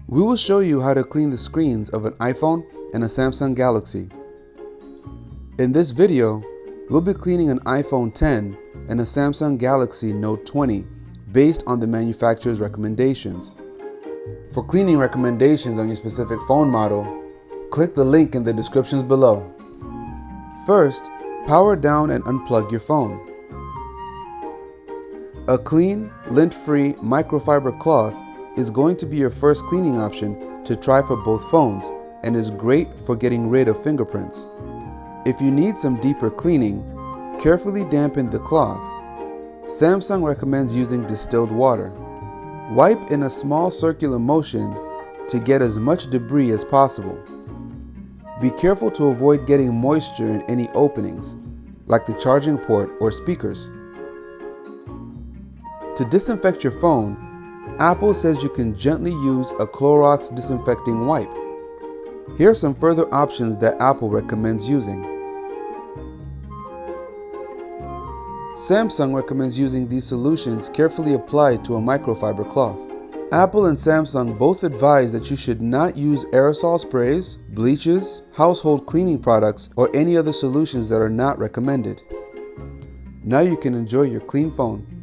We will show you how to clean the screens of an iPhone and a Samsung Galaxy. In this video, we'll be cleaning an iPhone X and a Samsung Galaxy Note 20 based on the manufacturer's recommendations. For cleaning recommendations on your specific phone model, click the link in the descriptions below. First, power down and unplug your phone. A clean, lint-free microfiber cloth is going to be your first cleaning option to try for both phones and is great for getting rid of fingerprints. If you need some deeper cleaning, carefully dampen the cloth. Samsung recommends using distilled water. Wipe in a small circular motion to get as much debris as possible. Be careful to avoid getting moisture in any openings, like the charging port or speakers. To disinfect your phone, Apple says you can gently use a Clorox disinfecting wipe. Here are some further options that Apple recommends using. Samsung recommends using these solutions carefully applied to a microfiber cloth. Apple and Samsung both advise that you should not use aerosol sprays, bleaches, household cleaning products, or any other solutions that are not recommended. Now you can enjoy your clean phone.